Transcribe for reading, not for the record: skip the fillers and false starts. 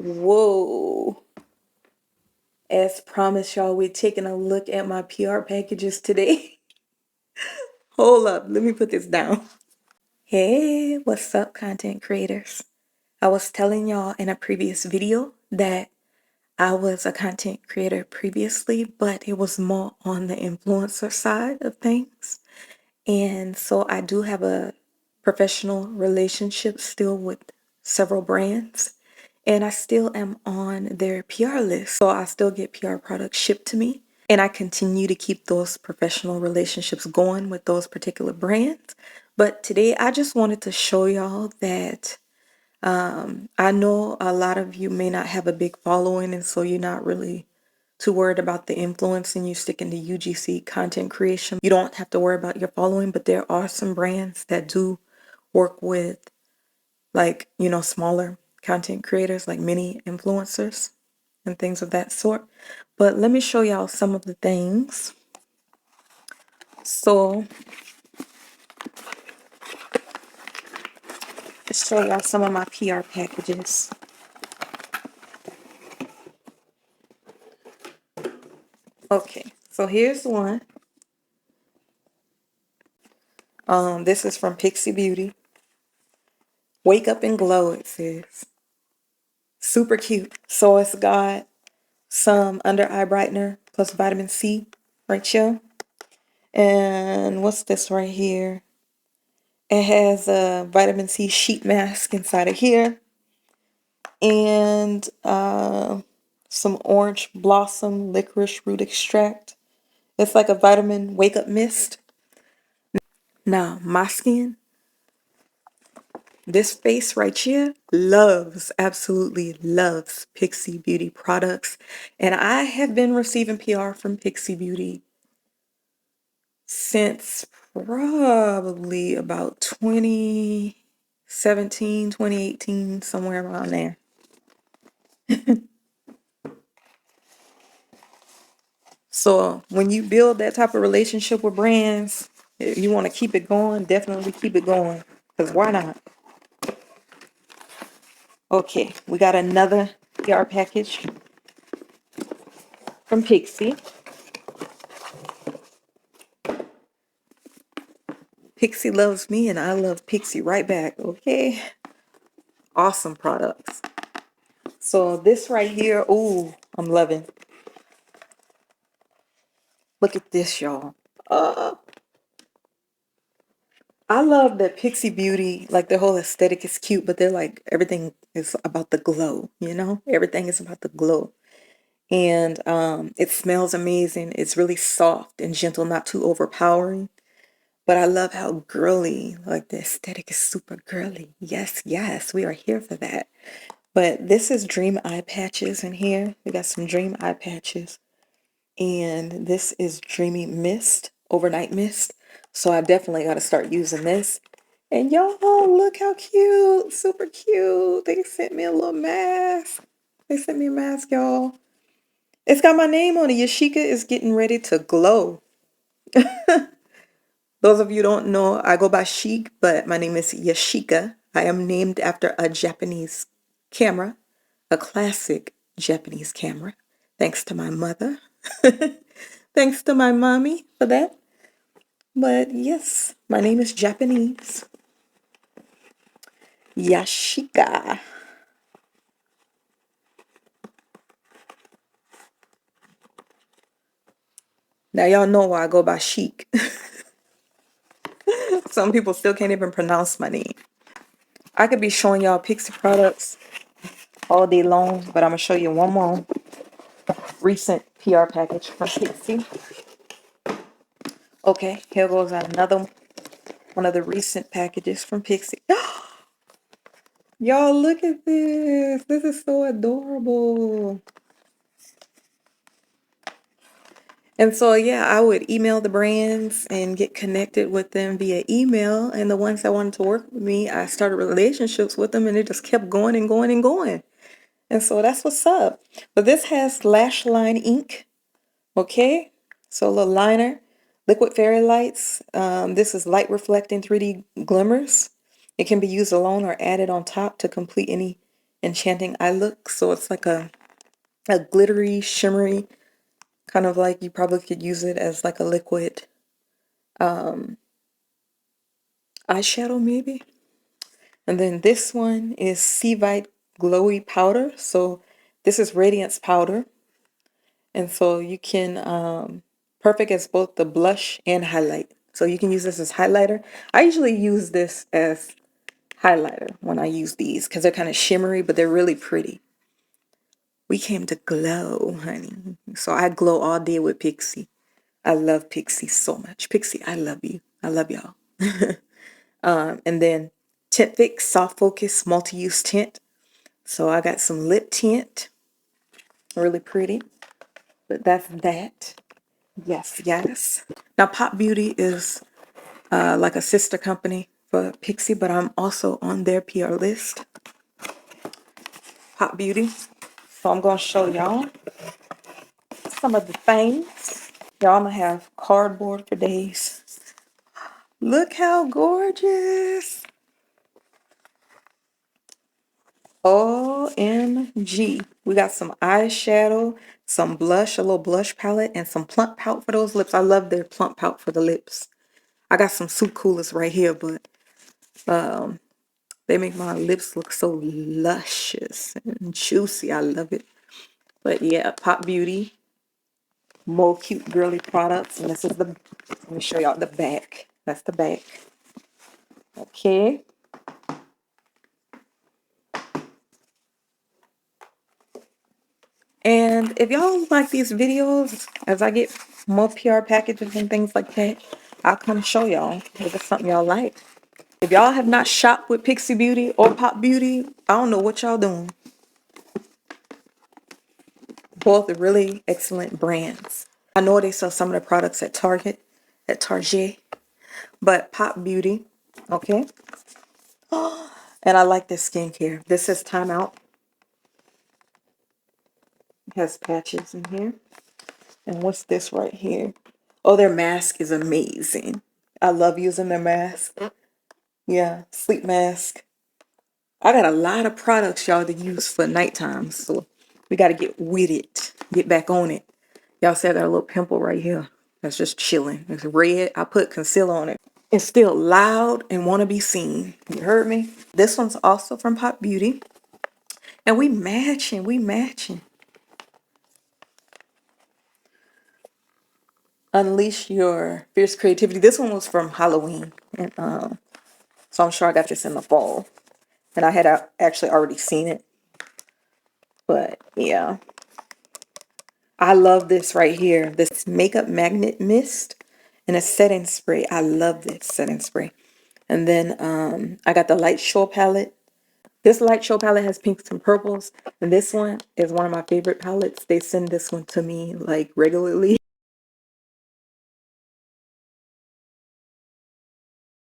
Whoa. As promised, y'all, we're taking a look at my PR packages today. Hold up, let me put this down. Hey, what's up, content creators? I was telling y'all in a previous video that I was a content creator previously, but it was more on the influencer side of things. And so I do have a professional relationship still with several brands. And I still am on their PR list. So I still get PR products shipped to me. And I continue to keep those professional relationships going with those particular brands. But today I just wanted to show y'all that I know a lot of you may not have a big following, and so you're not really too worried about the influence and you sticking to UGC content creation. You don't have to worry about your following, but there are some brands that do work with, like, smaller content creators, like mini influencers and things of that sort. But let me show y'all some of the things. So let's show y'all some of my PR packages. Okay, so here's one. This is from Pixibeauty. Wake up and glow, it says. Super cute. So it's got some under eye brightener plus vitamin C right here. And what's this right here? It has a vitamin C sheet mask inside of here. And some orange blossom licorice root extract. It's like a vitamin wake up mist. Now, my skin, this face right here absolutely loves Pixibeauty products. And I have been receiving PR from Pixibeauty since probably about 2017, 2018, somewhere around there. So when you build that type of relationship with brands, if you want to keep it going, definitely keep it going. Because why not? Okay, we got another PR package from Pixie. Pixie loves me and I love Pixie right back, okay? Awesome products. So this right here, ooh, I'm loving. Look at this, y'all. I love that Pixibeauty, like their whole aesthetic is cute, but they're like, everything is about the glow, Everything is about the glow. And it smells amazing. It's really soft and gentle, not too overpowering. But I love how girly, like the aesthetic is super girly. Yes, yes, we are here for that. But this is Dream Eye Patches in here. We got some Dream Eye Patches. And this is Dreamy Mist, Overnight Mist. So I definitely got to start using this. And y'all, look how cute. Super cute. They sent me a little mask. They sent me a mask, y'all. It's got my name on it. Yashika is getting ready to glow. Those of you who don't know, I go by Chic, but my name is Yashika. I am named after a Japanese camera, a classic Japanese camera. Thanks to my mother. Thanks to my mommy for that. But yes, my name is Japanese. Yashika. Now y'all know why I go by Chic. Some people still can't even pronounce my name. I could be showing y'all Pixie products all day long, but I'm going to show you one more recent PR package from Pixie. Okay, here goes another one of the recent packages from Pixie. Y'all, look at this. This is so adorable. And so, yeah, I would email the brands and get connected with them via email. And the ones that wanted to work with me, I started relationships with them and it just kept going and going and going. And so that's what's up. But this has lash line ink. Okay, so a little liner, liquid fairy lights. This is light reflecting 3D glimmers. It can be used alone or added on top to complete any enchanting eye look. So it's like a glittery, shimmery, kind of like you probably could use it as like a liquid eyeshadow maybe. And then this one is Seavite Glowy Powder. So this is Radiance Powder. And so you can, perfect as both the blush and highlight. So you can use this as highlighter. I usually use this as highlighter when I use these because they're kind of shimmery, but they're really pretty. We came to glow, honey. So I glow all day with Pixie. I love Pixie so much. Pixie, I love you. I love y'all. And then Tint Fix Soft Focus Multi-Use Tint. So I got some lip tint. Really pretty. But that's that. Yes, yes. Now Pop Beauty is like a sister company for Pixie, but I'm also on their PR list. Pop Beauty. So I'm going to show y'all some of the things. Y'all, I'm going to have cardboard for days. Look how gorgeous. OMG. We got some eyeshadow, some blush, a little blush palette, and some plump pout for those lips. I love their plump pout for the lips. I got some Soup Coolers right here, but they make my lips look so luscious and juicy. I love it. But yeah, Pop Beauty. More cute girly products. And this is the, let me show y'all the back. That's the back. Okay. And if y'all like these videos, as I get more PR packages and things like that, I'll come show y'all if it's something y'all like. If y'all have not shopped with Pixie Beauty or Pop Beauty, I don't know what y'all doing. Both are really excellent brands. I know they sell some of the products at Target, but Pop Beauty, okay. And I like this skincare. This is Time Out. It has patches in here. And what's this right here? Oh, their mask is amazing. I love using their mask. Yeah, sleep mask. I got a lot of products, y'all, to use for nighttime. So we got to get with it. Get back on it. Y'all see I got a little pimple right here. That's just chilling. It's red. I put concealer on it. It's still loud and want to be seen. You heard me? This one's also from Pop Beauty. And we matching. We matching. Unleash your fierce creativity. This one was from Halloween. And so I'm sure I got this in the fall. And I had actually already seen it. But yeah. I love this right here. This Makeup Magnet Mist and a setting spray. I love this setting spray. And then I got the Light Show palette. This Light Show palette has pinks and purples. And this one is one of my favorite palettes. They send this one to me like regularly.